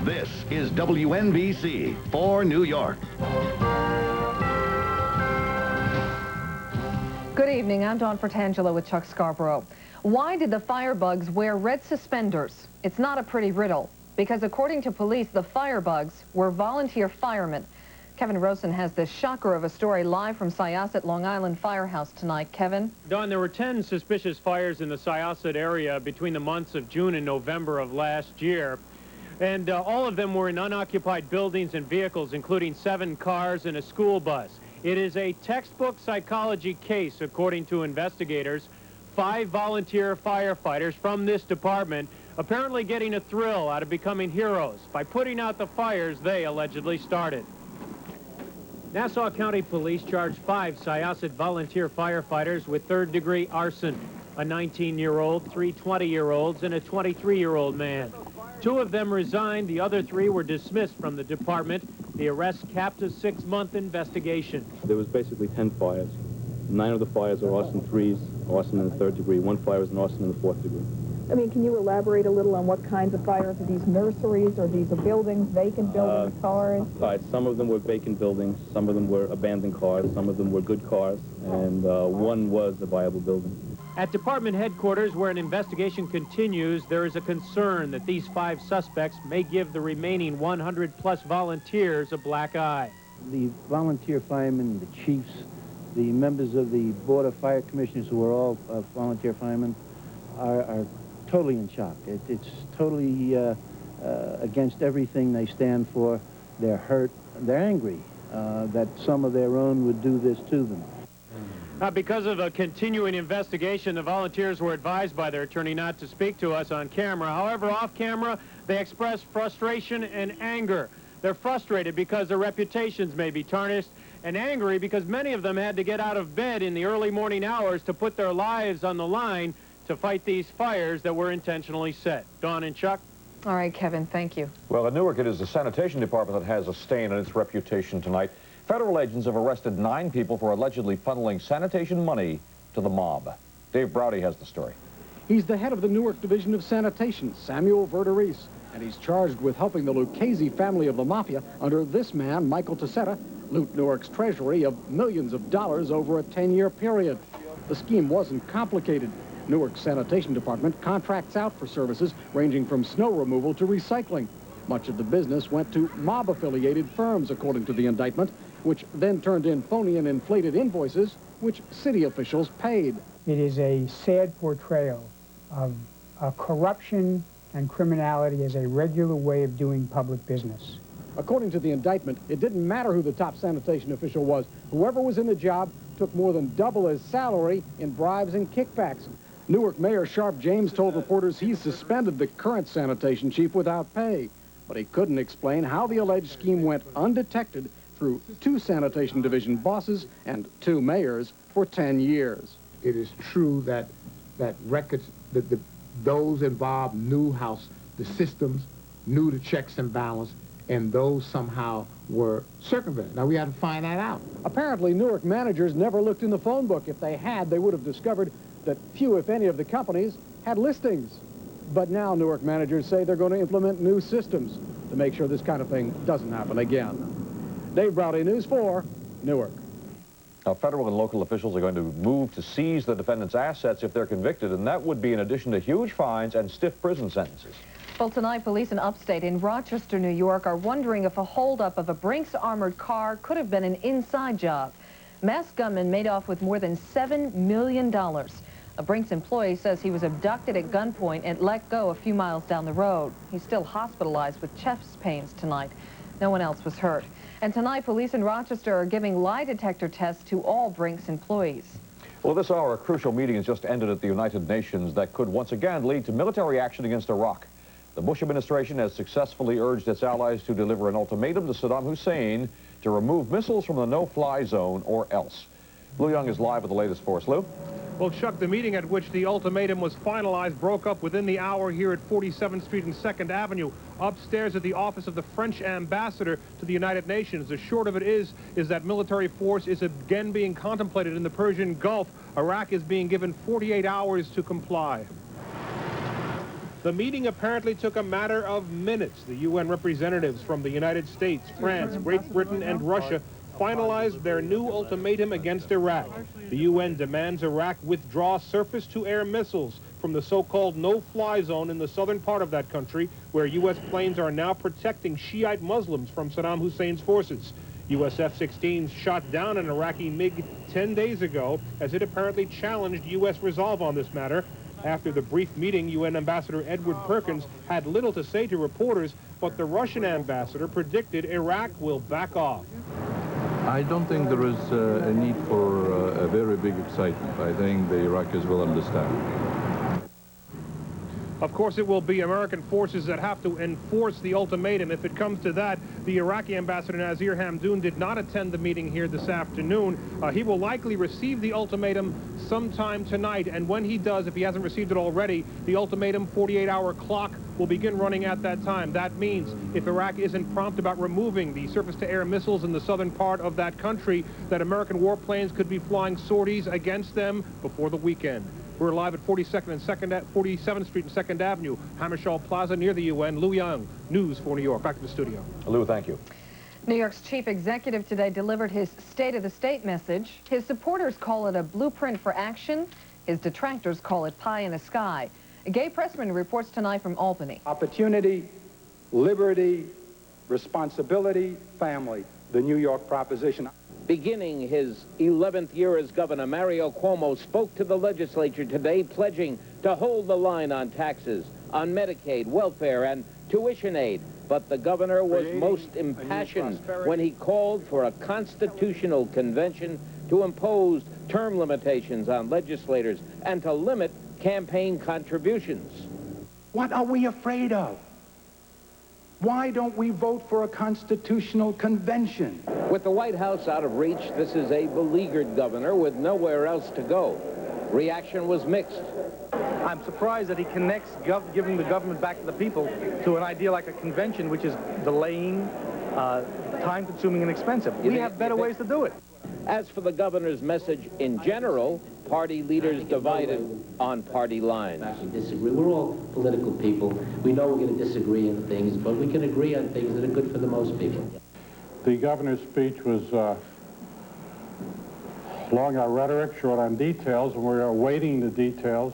This is WNBC for New York. Good evening. I'm Fratangelo with Chuck Scarborough. Why did the firebugs wear red suspenders? It's not a pretty riddle, because according to police, the firebugs were volunteer firemen. Kevin Rosen has this shocker of a story live from Syosset, Long Island Firehouse tonight. Kevin? Dawn, there were 10 suspicious fires in the Syosset area between the months of June and November of last year. And all of them were in unoccupied buildings and vehicles, including 7 cars and a school bus. It is a textbook psychology case, according to investigators. 5 volunteer firefighters from this department apparently getting a thrill out of becoming heroes by putting out the fires they allegedly started. Nassau County Police charged 5 Syosset volunteer firefighters with third-degree arson. A 19-year-old, 3 20-year-olds, and a 23-year-old man. 2 of them resigned. The other 3 were dismissed from the department. The arrest capped a 6-month investigation. There was basically 10 fires. 9 of the fires are arson 3s, arson in the 3rd degree. 1 fire is an arson in the 4th degree. I mean, can you elaborate a little on what kinds of fires? Are these nurseries, or these are buildings, vacant buildings, cars? Some of them were vacant buildings, some of them were abandoned cars, some of them were good cars, and 1 was a viable building. At department headquarters, where an investigation continues, there is a concern that these 5 suspects may give the remaining 100-plus volunteers a black eye. The volunteer firemen, the chiefs, the members of the Board of Fire Commissioners, who are all volunteer firemen, are totally in shock. It's totally against everything they stand for. They're hurt. They're angry that some of their own would do this to them. Because of a continuing investigation, the volunteers were advised by their attorney not to speak to us on camera. However, off camera, they expressed frustration and anger. They're frustrated because their reputations may be tarnished, and angry because many of them had to get out of bed in the early morning hours to put their lives on the line to fight these fires that were intentionally set. Dawn and Chuck? All right, Kevin, thank you. Well, in Newark, it is the sanitation department that has a stain on its reputation tonight. Federal agents have arrested 9 people for allegedly funneling sanitation money to the mob. Dave Browdy has the story. He's the head of the Newark Division of Sanitation, Samuel Verderies, and he's charged with helping the Lucchese family of the Mafia under this man, Michael Tessera, loot Newark's treasury of millions of dollars over a 10-year period. The scheme wasn't complicated. Newark's Sanitation Department contracts out for services ranging from snow removal to recycling. Much of the business went to mob-affiliated firms, according to the indictment, which then turned in phony and inflated invoices, which city officials paid. It is a sad portrayal of corruption and criminality as a regular way of doing public business. According to the indictment, it didn't matter who the top sanitation official was. Whoever was in the job took more than double his salary in bribes and kickbacks. Newark Mayor Sharp James told reporters he suspended the current sanitation chief without pay, but he couldn't explain how the alleged scheme went undetected through 2 sanitation division bosses and 2 mayors for 10 years. It is true that records, those involved knew how the systems, knew the checks and balance, and those somehow were circumvented. Now, we had to find that out. Apparently, Newark managers never looked in the phone book. If they had, they would have discovered that few, if any, of the companies had listings. But now Newark managers say they're going to implement new systems to make sure this kind of thing doesn't happen again. Dave Browdy, News 4, Newark. Now, federal and local officials are going to move to seize the defendant's assets if they're convicted, and that would be in addition to huge fines and stiff prison sentences. Well, tonight, police in upstate in Rochester, New York, are wondering if a holdup of a BRINK'S armored car could have been an inside job. Masked gunmen made off with more than $7 million. A BRINK'S employee says he was abducted at gunpoint and let go a few miles down the road. He's still hospitalized with chest pains tonight. No one else was hurt. And tonight, police in Rochester are giving lie detector tests to all BRINK'S employees. Well, this hour, a crucial meeting has just ended at the United Nations that could once again lead to military action against Iraq. The Bush administration has successfully urged its allies to deliver an ultimatum to Saddam Hussein to remove missiles from the no-fly zone or else. Lou Young is live with the latest for us. Lou? Well, Chuck, the meeting at which the ultimatum was finalized broke up within the hour here at 47th Street and 2nd Avenue, upstairs at the office of the French ambassador to the United Nations. The short of it is that military force is again being contemplated in the Persian Gulf. Iraq is being given 48 hours to comply. The meeting apparently took a matter of minutes. The UN representatives from the United States, France, Great Britain, and Russia finalized their new ultimatum against Iraq. The UN demands Iraq withdraw surface-to-air missiles from the so-called no-fly zone in the southern part of that country, where U.S. planes are now protecting Shiite Muslims from Saddam Hussein's forces. U.S. F-16s shot down an Iraqi MiG 10 days ago as it apparently challenged U.S. resolve on this matter. After the brief meeting, UN Ambassador Edward Perkins had little to say to reporters, but the Russian ambassador predicted Iraq will back off. I don't think there is a need for a very big excitement. I think the Iraqis will understand. Of course, it will be American forces that have to enforce the ultimatum. If it comes to that, the Iraqi ambassador Nazir Hamdoun did not attend the meeting here this afternoon. He will likely receive the ultimatum sometime tonight, and when he does, if he hasn't received it already, the ultimatum 48-hour clock will begin running at that time. That means if Iraq isn't prompt about removing the surface-to-air missiles in the southern part of that country, that American warplanes could be flying sorties against them before the weekend. We're live at 47th Street and 2nd Avenue, Hammershaw Plaza near the UN. Lou Young, News 4 New York. Back to the studio. Lou, thank you. New York's chief executive today delivered his State of the State message. His supporters call it a blueprint for action. His detractors call it pie in the sky. Gay Pressman reports tonight from Albany. Opportunity, liberty, responsibility, family, the New York proposition. Beginning his 11th year as governor, Mario Cuomo spoke to the legislature today, pledging to hold the line on taxes, on Medicaid, welfare, and tuition aid. But the governor was most impassioned when he called for a constitutional convention to impose term limitations on legislators and to limit campaign contributions. What are we afraid of? Why don't we vote for a constitutional convention? With the White House out of reach, this is a beleaguered governor with nowhere else to go. Reaction was mixed. I'm surprised that he connects giving the government back to the people to an idea like a convention, which is delaying, time-consuming, and expensive. We have better ways to do it. As for the governor's message in general, party leaders divided on party lines. Disagree. We're all political people. We know we're going to disagree on things, but we can agree on things that are good for the most people. The governor's speech was long on rhetoric, short on details, and we're awaiting the details.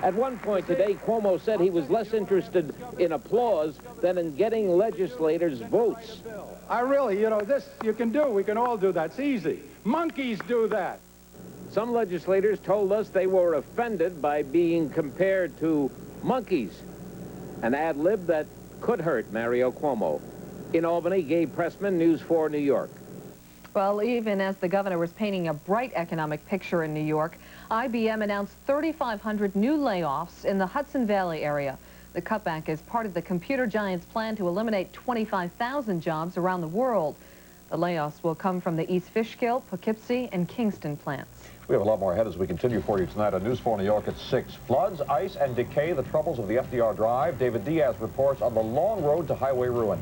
At one point today, Cuomo said he was less interested in applause than in getting legislators' votes. This you can do. We can all do that. It's easy. Monkeys do that. Some legislators told us they were offended by being compared to monkeys, an ad lib that could hurt Mario Cuomo. In Albany, Gabe Pressman, News 4 New York. Well, even as the governor was painting a bright economic picture in New York, IBM announced 3,500 new layoffs in the Hudson Valley area. The cutback is part of the computer giant's plan to eliminate 25,000 jobs around the world. The layoffs will come from the East Fishkill, Poughkeepsie, and Kingston plants. We have a lot more ahead as we continue for you tonight on News 4 New York at 6. Floods, ice, and decay, the troubles of the FDR Drive. David Diaz reports on the long road to highway ruin.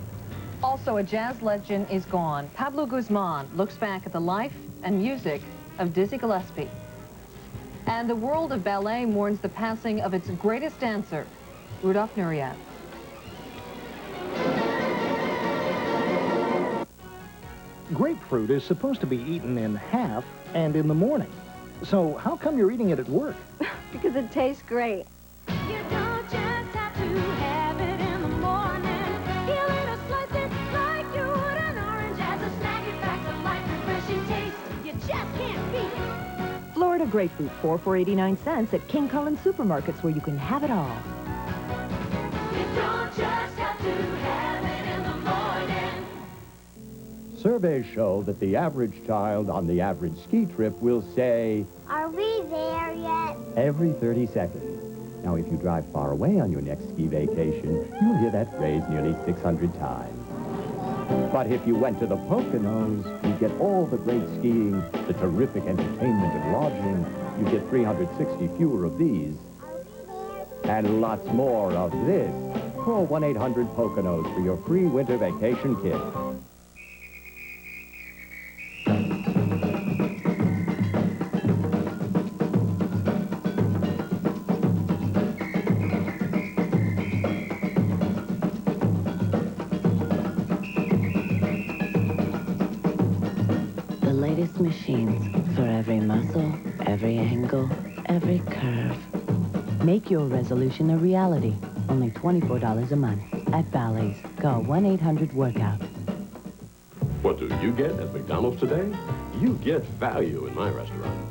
Also, a jazz legend is gone. Pablo Guzman looks back at the life and music of Dizzy Gillespie. And the world of ballet mourns the passing of its greatest dancer, Rudolf Nureyev. Grapefruit is supposed to be eaten in half and in the morning. So how come you're eating it at work? Because it tastes great. You don't just have to have it in the morning. Peel it or slice it like you would an orange. As a snack, it packs a light, refreshing taste. You just can't beat it. Florida grapefruit, 4 for 89 cents at King Cullen supermarkets, where you can have it all. You don't just have to have it in the morning. Surveys show that the average child on the average ski trip will say, "Are we there yet?" every 30 seconds. Now, if you drive far away on your next ski vacation, you'll hear that phrase nearly 600 times. But if you went to the Poconos, you'd get all the great skiing, the terrific entertainment and lodging. You get 360 fewer of these. And lots more of this. Call 1-800-POCONOS for your free winter vacation kit. HEIST machines for every muscle, every angle, every curve. Make your resolution a reality. Only $24 a month at Bally's. Call 1-800-WORKOUT. What do you get at McDonald's today? You get value in my restaurant.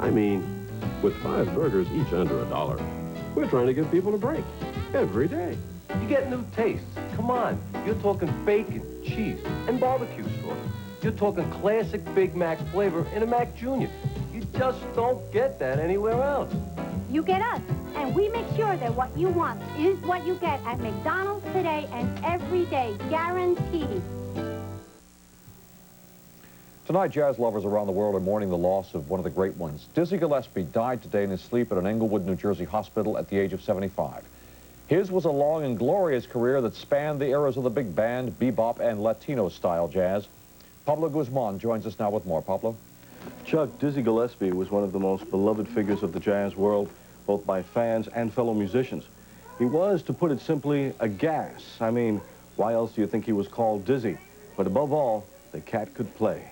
I mean, with 5 burgers each under $1, we're trying to give people a break every day. You get new tastes. Come on. You're talking bacon, cheese, and barbecue sauce. You're talking classic Big Mac flavor in a Mac Jr. You just don't get that anywhere else. You get us, and we make sure that what you want is what you get at McDonald's today and every day, guaranteed. Tonight, jazz lovers around the world are mourning the loss of one of the great ones. Dizzy Gillespie died today in his sleep at an Englewood, New Jersey hospital at the age of 75. His was a long and glorious career that spanned the eras of the big band, bebop, and Latino-style jazz. Pablo Guzman joins us now with more. Pablo? Chuck, Dizzy Gillespie was one of the most beloved figures of the jazz world, both by fans and fellow musicians. He was, to put it simply, a gas. I mean, why else do you think he was called Dizzy? But above all, the cat could play.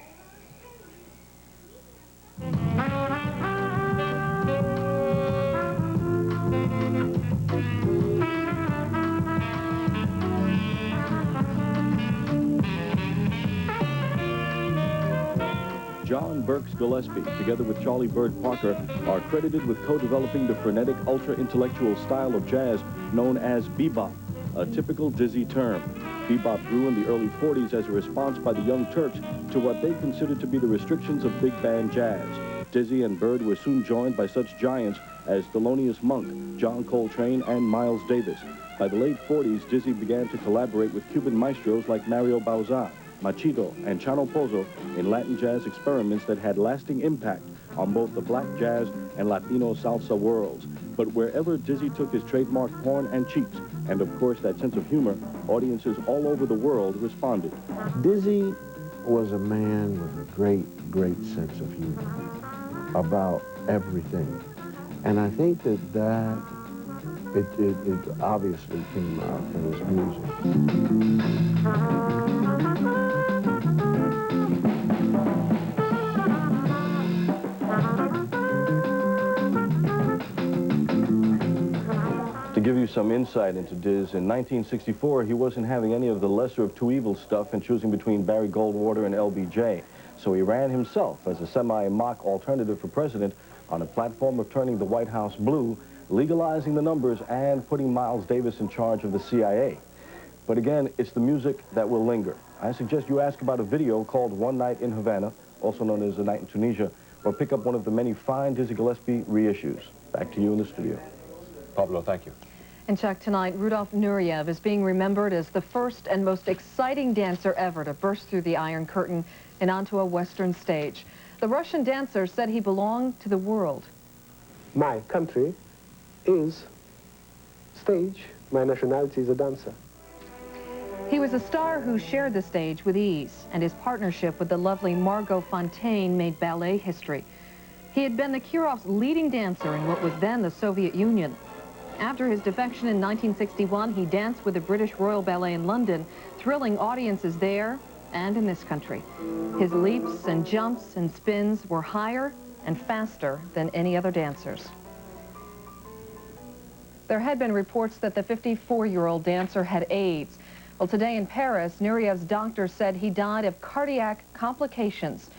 John Burks Gillespie, together with Charlie Bird Parker, are credited with co-developing the frenetic, ultra-intellectual style of jazz known as bebop, a typical Dizzy term. Bebop grew in the early 40s as a response by the Young Turks to what they considered to be the restrictions of big band jazz. Dizzy and Bird were soon joined by such giants as Thelonious Monk, John Coltrane, and Miles Davis. By the late 40s, Dizzy began to collaborate with Cuban maestros like Mario Bauza, Machito, and Chano Pozo in Latin jazz experiments that had lasting impact on both the black jazz and Latino salsa worlds. But wherever Dizzy took his trademark horn and cheeks, and of course that sense of humor, audiences all over the world responded. Dizzy was a man with a great, great sense of humor about everything. And I think that it obviously came out in his music. To give you some insight into Diz, in 1964, he wasn't having any of the lesser of two evils stuff and choosing between Barry Goldwater and LBJ. So he ran himself as a semi-mock alternative for president on a platform of turning the White House blue, legalizing the numbers, and putting Miles Davis in charge of the CIA. But again, it's the music that will linger. I suggest you ask about a video called One Night in Havana, also known as A Night in Tunisia, or pick up one of the many fine Dizzy Gillespie reissues. Back to you in the studio. Pablo, thank you. And Chuck, tonight, Rudolf Nureyev is being remembered as the first and most exciting dancer ever to burst through the Iron Curtain and onto a Western stage. The Russian dancer said he belonged to the world. My country is stage. My nationality is a dancer. He was a star who shared the stage with ease, and his partnership with the lovely Margot Fonteyn made ballet history. He had been the Kirov's leading dancer in what was then the Soviet Union. After his defection in 1961, he danced with the British Royal Ballet in London, thrilling audiences there and in this country. His leaps and jumps and spins were higher and faster than any other dancers. There had been reports that the 54-year-old dancer had AIDS. Well, today in Paris, Nureyev's doctor said he died of cardiac complications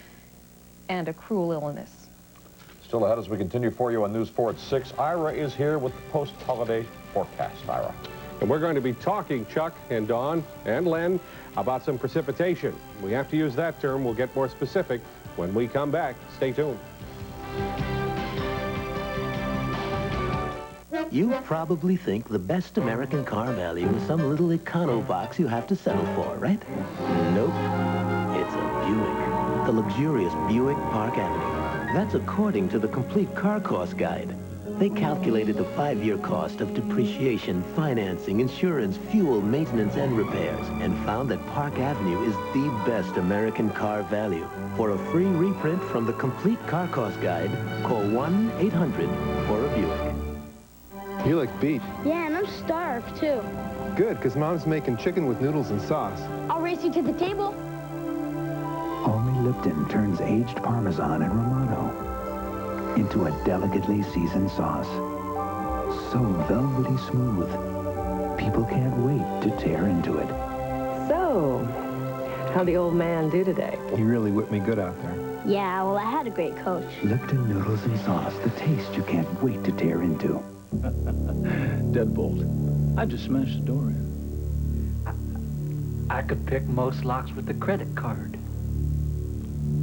and a cruel illness. Still ahead as we continue for you on News 4 at 6. Ira is here with the post-holiday forecast. Ira. And we're going to be talking, Chuck and Dawn and Len, about some precipitation. We have to use that term. We'll get more specific when we come back. Stay tuned. You probably think the best American car value is some little econo box you have to settle for, right? Nope. It's a Buick. The luxurious Buick Park Avenue. That's according to the Complete Car Cost Guide. They calculated the 5-year cost of depreciation, financing, insurance, fuel, maintenance, and repairs, and found that Park Avenue is the best American car value. For a free reprint from the Complete Car Cost Guide, call 1-800-4-BUICK. You like beef. Yeah, and I'm starved, too. Good, because Mom's making chicken with noodles and sauce. I'll race you to the table. Only Lipton turns aged Parmesan and Romano into a delicately seasoned sauce. So velvety smooth, people can't wait to tear into it. So, how'd the old man do today? He really whipped me good out there. Yeah, well, I had a great coach. Lipton noodles and sauce, the taste you can't wait to tear into. Deadbolt. I just smashed the door in. I could pick most locks with the credit card.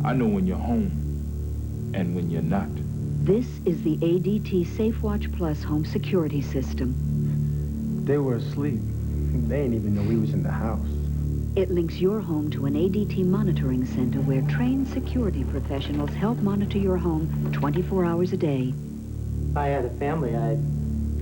I know when you're home and when you're not. This is the ADT SafeWatch Plus home security system. They were asleep. They didn't even know we was in the house. It links your home to an ADT monitoring center where trained security professionals help monitor your home 24 hours a day. If I had a family, I'd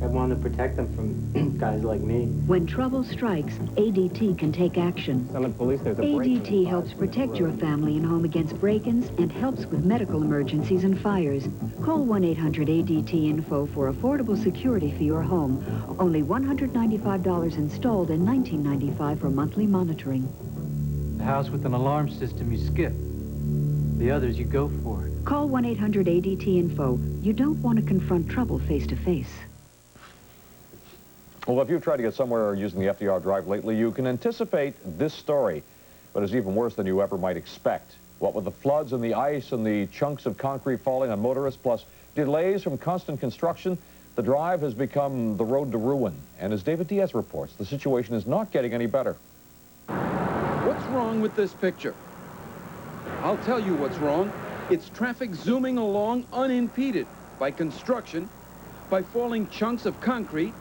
want to protect them from guys like me. When trouble strikes, ADT can take action. Telling police there's a ADT helps protect your family and home against break-ins and helps with medical emergencies and fires. Call 1-800-ADT-INFO for affordable security for your home. Only $195 installed and $19.95 for monthly monitoring. The house with an alarm system you skip. The others you go for. Call 1-800-ADT-INFO. You don't want to confront trouble face-to-face. Well, if you've tried to get somewhere using the FDR Drive lately, you can anticipate this story, but it's even worse than you ever might expect. What with the floods and the ice and the chunks of concrete falling on motorists, plus delays from constant construction, the drive has become the road to ruin. And as David Diaz reports, the situation is not getting any better. What's wrong with this picture? I'll tell you what's wrong. It's traffic zooming along unimpeded by construction, by falling chunks of concrete,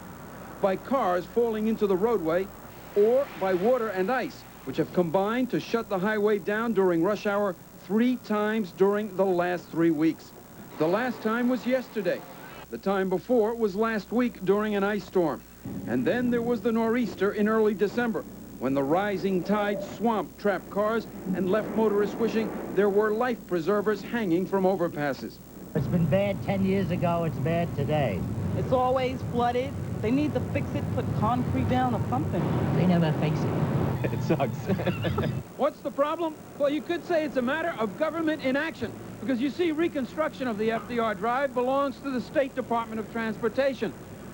by cars falling into the roadway, or by water and ice, which have combined to shut the highway down during rush hour 3 times during the last 3 weeks. The last time was yesterday. The time before was last week during an ice storm. And then there was the nor'easter in early December, when the rising tide swamped trapped cars and left motorists wishing there were life preservers hanging from overpasses. It's been bad 10 years ago, it's bad today. It's always flooded. They need to fix it, put concrete down or something. They never fix it. It sucks. What's the problem? Well, you could say it's a matter of government inaction, because you see, reconstruction of the FDR Drive belongs to the State Department of Transportation.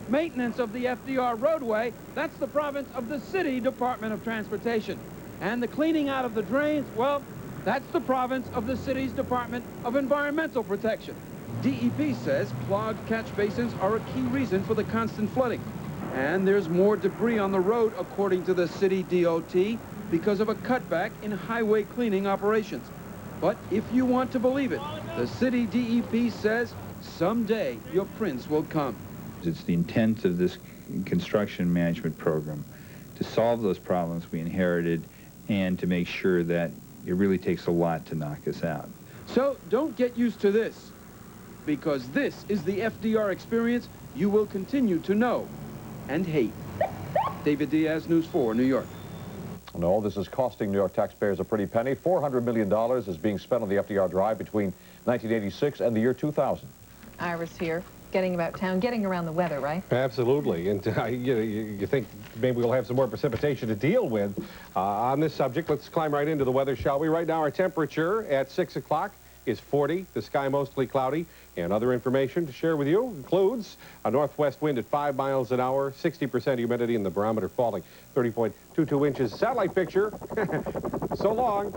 Maintenance of the FDR roadway, that's the province of the City Department of Transportation. And the cleaning out of the drains, well, that's the province of the city's Department of Environmental Protection. DEP says clogged catch basins are a key reason for the constant flooding. And there's more debris on the road, according to the city DOT, because of a cutback in highway cleaning operations. But if you want to believe it, the city DEP says someday your prince will come. It's the intent of this construction management program to solve those problems we inherited and to make sure that it really takes a lot to knock us out. So don't get used to this, because this is the FDR experience you will continue to know and hate. David Diaz, News 4, New York. And all this is costing New York taxpayers a pretty penny. $400 million is being spent on the FDR Drive between 1986 and the year 2000. Iris here, getting about town, getting around the weather, right? Absolutely. And you think maybe we'll have some more precipitation to deal with on this subject. Let's climb right into the weather, shall we? Right now, our temperature at 6 o'clock is 40, the sky mostly cloudy, and other information to share with you includes a northwest wind at 5 miles an hour, 60% humidity, and the barometer falling 30.22 inches. Satellite picture, so long,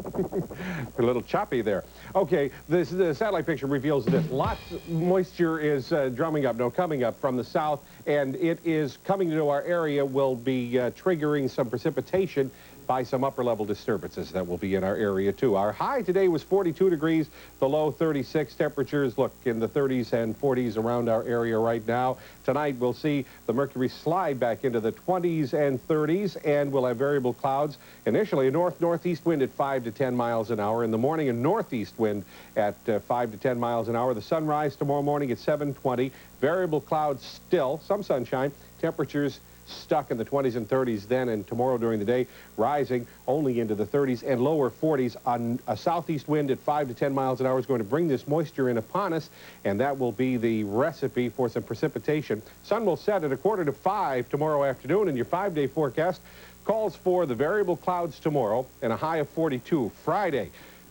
a little choppy there. Okay, the satellite picture reveals this. Lots of moisture is coming up from the south, and it is coming into our area, will be triggering some precipitation by some upper-level disturbances that will be in our area, too. Our high today was 42 degrees, the low 36. Temperatures look in the 30s and 40s around our area right now. Tonight, we'll see the mercury slide back into the 20s and 30s, and we'll have variable clouds. Initially, a north-northeast wind at 5 to 10 miles an hour. In the morning, a northeast wind at 5 to 10 miles an hour. The sunrise tomorrow morning at 7:20. Variable clouds still, some sunshine. Temperatures stuck in the 20s and 30s then, and tomorrow during the day rising only into the 30s and lower 40s. On a southeast wind at 5 to 10 miles an hour is going to bring this moisture in upon us, and that will be the recipe for some precipitation. Sun will set at 4:45 tomorrow afternoon, and your 5-day forecast calls for the variable clouds tomorrow and a high of 42. Friday,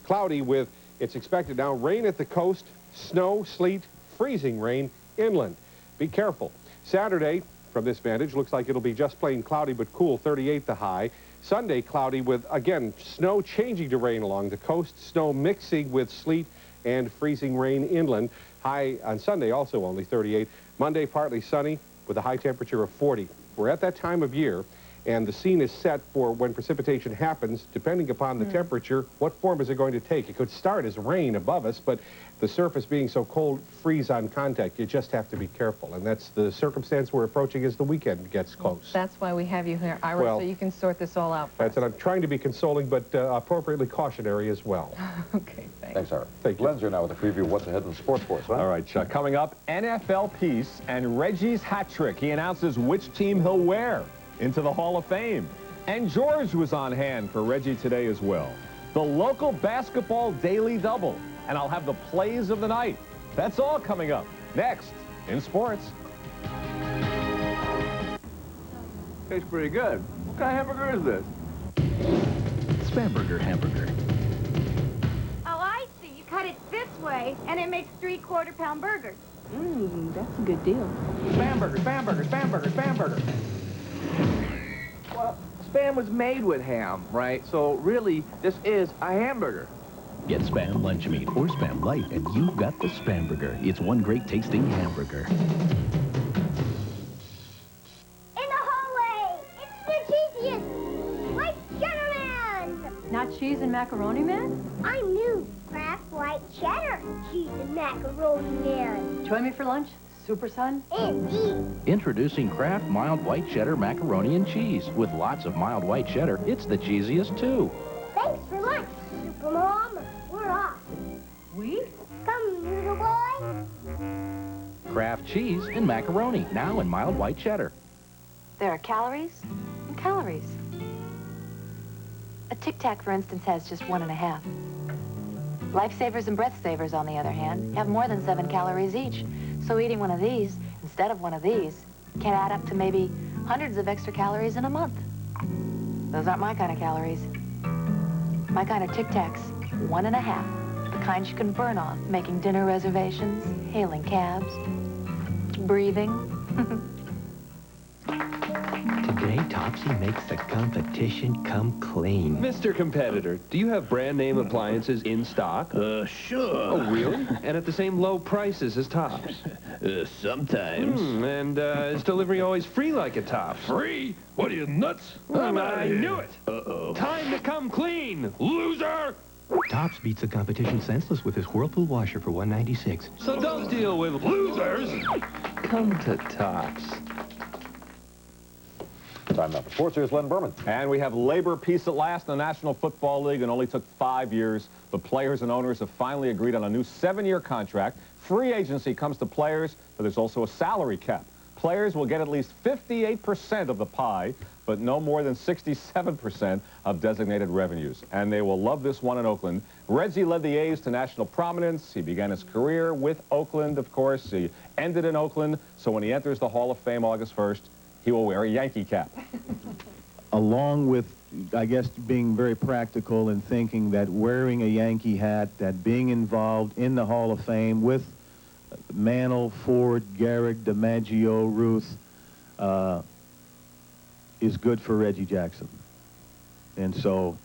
Cloudy with, it's expected now, rain at the coast, snow, sleet, freezing rain inland. Be careful. Saturday, from this vantage, looks like it'll be just plain cloudy but cool, 38 the high. Sunday, cloudy with, again, snow changing to rain along the coast, snow mixing with sleet and freezing rain inland. High on Sunday also only 38. Monday, partly sunny with a high temperature of 40. We're at that time of year, and the scene is set for when precipitation happens, depending upon the temperature. What form is it going to take? It could start as rain above us, but the surface being so cold, freeze on contact. You just have to be careful, and that's the circumstance we're approaching as the weekend gets close. That's why we have you here, Ira, Well, so you can sort this all out. That's it. I'm trying to be consoling, but appropriately cautionary as well. Okay, thanks. Thanks, Ira. Thank you. Glenn's here now with a preview of what's ahead in the sports for us. Huh? All right, Chuck. Coming up, NFL piece and Reggie's hat trick. He announces which team he'll wear into the Hall of Fame. And George was on hand for Reggie today as well. The local basketball daily double. And I'll have the plays of the night. That's all coming up next in sports. Tastes pretty good. What kind of hamburger is this? Spamberger hamburger. Oh, I see. You cut it this way, and it makes 3/4 pound burgers. That's a good deal. Spamburger, Spamburger, Spamburger, Spamburger. Well, Spam was made with ham, right? So really, this is a hamburger. Get Spam lunch meat or Spam light, and you've got the Spamburger. It's one great tasting hamburger. In the hallway! It's the cheesiest! White cheddar man! Not cheese and macaroni man? I'm new. Kraft white cheddar cheese and macaroni man. Join me for lunch, Super Son? Indeed. Introducing Kraft Mild White Cheddar Macaroni and Cheese. With lots of mild white cheddar, it's the cheesiest too. Thanks for lunch, Super Mom. We're off. We? Come, little boy. Kraft cheese and macaroni, now in mild white cheddar. There are calories and calories. A Tic Tac, for instance, has just 1.5. Lifesavers and Breath Savers, on the other hand, have more than 7 calories each. So eating one of these instead of one of these can add up to maybe hundreds of extra calories in a month. Those aren't my kind of calories. My kind of Tic Tacs, 1.5. The kind you can burn on, making dinner reservations, hailing cabs, breathing. Today, Topsy makes the competition come clean. Mr. Competitor, do you have brand name appliances in stock? Sure. Oh, really? And at the same low prices as Tops? Sometimes. And is delivery always free like a Tops? Free? What are you, nuts? I knew it! Uh-oh. Time to come clean, loser! Tops beats the competition senseless with his Whirlpool washer for $196. So don't deal with losers. Come to Tops. Time now for sports. Here's Len Berman. And we have labor peace at last in the National Football League. It only took 5 years, but players and owners have finally agreed on a new 7-year contract. Free agency comes to players, but there's also a salary cap. Players will get at least 58% of the pie, but no more than 67% of designated revenues. And they will love this one in Oakland. Reggie led the A's to national prominence. He began his career with Oakland, of course. He ended in Oakland, so when he enters the Hall of Fame August 1st, he will wear a Yankee cap. Along with, I guess, being very practical and thinking that wearing a Yankee hat, that being involved in the Hall of Fame with Mantle, Ford, Gehrig, DiMaggio, Ruth, is good for Reggie Jackson. And so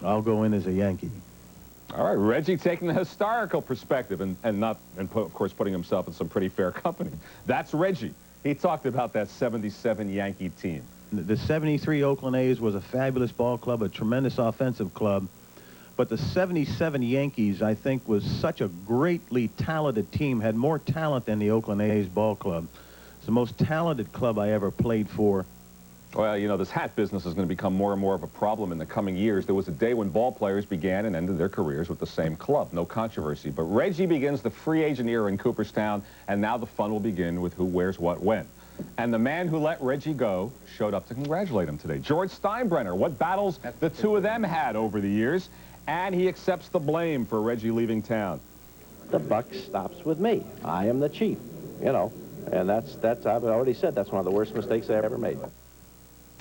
I'll go in as a Yankee. All right, Reggie taking the historical perspective and of course, putting himself in some pretty fair company. That's Reggie. He talked about that 77 Yankee team. The 73 Oakland A's was a fabulous ball club, a tremendous offensive club. But the 77 Yankees, I think, was such a greatly talented team, had more talent than the Oakland A's ball club. It's the most talented club I ever played for. Well, you know, this hat business is going to become more and more of a problem in the coming years. There was a day when ball players began and ended their careers with the same club. No controversy. But Reggie begins the free agent era in Cooperstown, and now the fun will begin with who wears what when. And the man who let Reggie go showed up to congratulate him today. George Steinbrenner. What battles the two of them had over the years. And he accepts the blame for Reggie leaving town. The buck stops with me. I am the chief, you know. And that's I've already said that's one of the worst mistakes I ever made.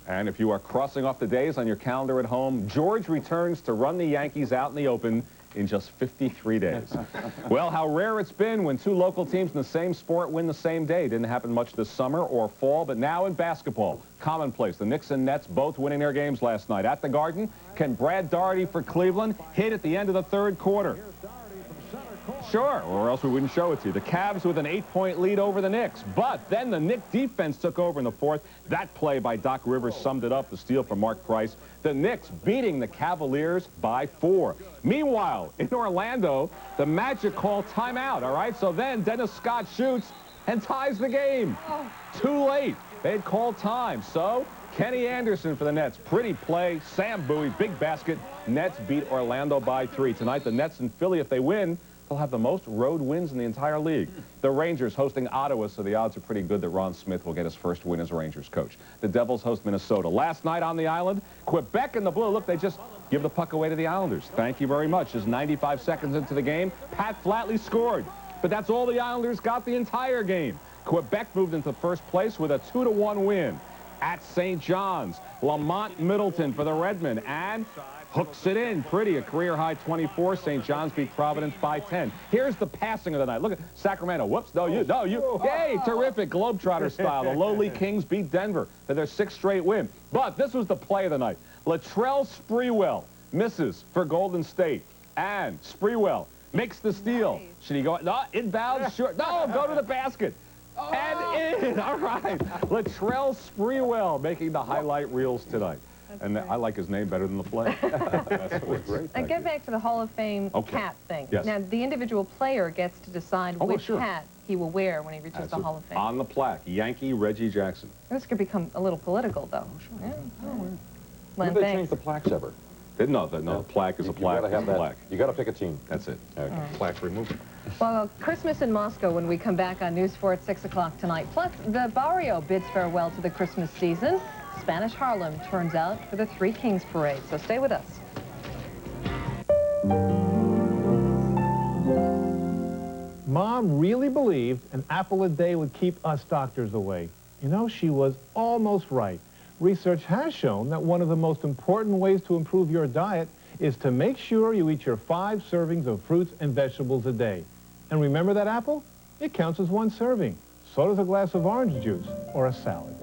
And if you are crossing off the days on your calendar at home, George returns to run the Yankees out in the open in just 53 days. Well, how rare it's been when two local teams in the same sport win the same day. Didn't happen much this summer or fall, but now in basketball, commonplace. The Knicks and Nets both winning their games last night. At the Garden, can Brad Daugherty for Cleveland hit at the end of the third quarter? Sure, or else we wouldn't show it to you. The Cavs with an 8-point lead over the Knicks. But then the Knicks defense took over in the fourth. That play by Doc Rivers summed it up, the steal from Mark Price. The Knicks beating the Cavaliers by 4. Meanwhile, in Orlando, the Magic call timeout, all right? So then Dennis Scott shoots and ties the game. Too late. They'd called time. So Kenny Anderson for the Nets. Pretty play. Sam Bowie, big basket. Nets beat Orlando by 3. Tonight, the Nets and Philly, if they win, they'll have the most road wins in the entire league. The Rangers hosting Ottawa, so the odds are pretty good that Ron Smith will get his first win as Rangers coach. The Devils host Minnesota. Last night on the island, Quebec and the Blue. Look, they just give the puck away to the Islanders. Thank you very much. Just 95 seconds into the game, Pat Flatley scored. But that's all the Islanders got the entire game. Quebec moved into first place with a 2-1 win. At St. John's, Lamont Middleton for the Redmen, and hooks it in. Pretty, a career-high 24. St. John's beat Providence by 10. Here's the passing of the night. Look at Sacramento. Whoops, no, you. Hey, terrific, Globetrotter style. The lowly Kings beat Denver for their 6th straight win. But this was the play of the night. Latrell Sprewell misses for Golden State. And Sprewell makes the steal. Should he go? No, inbounds, short. No, go to the basket. And in. All right. Latrell Sprewell making the highlight reels tonight. And I like his name better than the play. That was great. And get back to the Hall of Fame hat thing. Yes. Now, the individual player gets to decide which hat he will wear when he reaches the Hall of Fame. On the plaque, Yankee Reggie Jackson. This could become a little political, though. Yeah. Did they change the plaques ever? No, the plaque is a plaque. You gotta have that. You gotta pick a team. That's it. Okay. Plaque removal. Well, Christmas in Moscow when we come back on News 4 at 6 o'clock tonight. Plus, the Barrio bids farewell to the Christmas season. Spanish Harlem turns out for the Three Kings Parade. So stay with us. Mom really believed an apple a day would keep us doctors away. You know, she was almost right. Research has shown that one of the most important ways to improve your diet is to make sure you eat your 5 servings of fruits and vegetables a day. And remember that apple? It counts as 1 serving. So does a glass of orange juice or a salad.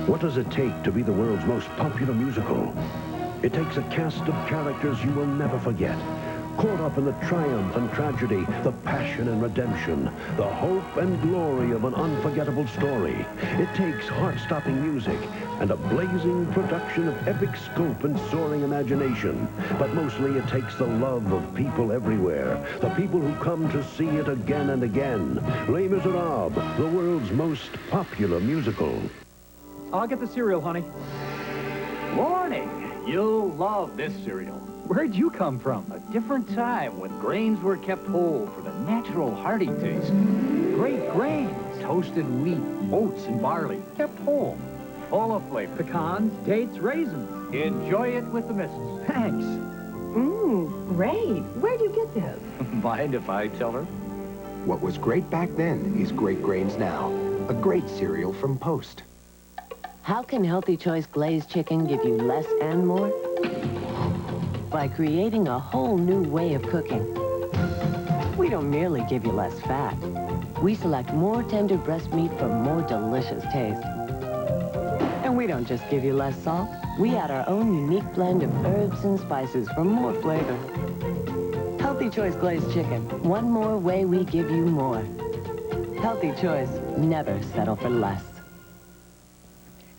What does it take to be the world's most popular musical? It takes a cast of characters you will never forget. Caught up in the triumph and tragedy, the passion and redemption, the hope and glory of an unforgettable story. It takes heart-stopping music and a blazing production of epic scope and soaring imagination. But mostly it takes the love of people everywhere, the people who come to see it again and again. Les Miserables, the world's most popular musical. I'll get the cereal, honey. Morning. You'll love this cereal. Where'd you come from? A different time when grains were kept whole for the natural hearty taste. Great grains, toasted wheat, oats, and barley, kept whole. Full of flavor. Pecans, dates, raisins. Enjoy it with the missus. Thanks. Great. Where'd you get this? Mind if I tell her? What was great back then is great grains now. A great cereal from Post. How can Healthy Choice glazed chicken give you less and more? By creating a whole new way of cooking. We don't merely give you less fat. We select more tender breast meat for more delicious taste. And we don't just give you less salt. We add our own unique blend of herbs and spices for more flavor. Healthy Choice glazed chicken. One more way we give you more. Healthy Choice. Never settle for less.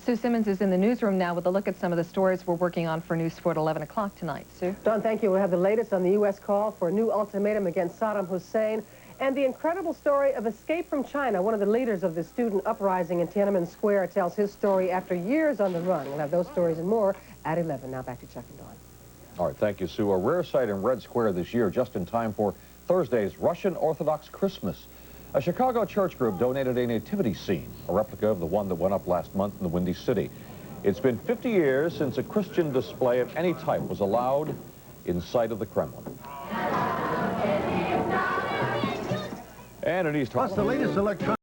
Sue Simmons is in the newsroom now with a look at some of the stories we're working on for News 4 at 11 o'clock tonight. Sue? Don, thank you. We'll have the latest on the U.S. call for a new ultimatum against Saddam Hussein and the incredible story of escape from China. One of the leaders of the student uprising in Tiananmen Square tells his story after years on the run. We'll have those stories and more at 11. Now back to Chuck and Dawn. All right, thank you, Sue. A rare sight in Red Square this year, just in time for Thursday's Russian Orthodox Christmas. A Chicago church group donated a nativity scene, a replica of the one that went up last month in the Windy City. It's been 50 years since a Christian display of any type was allowed in sight of the Kremlin. And in East Plus the latest electronic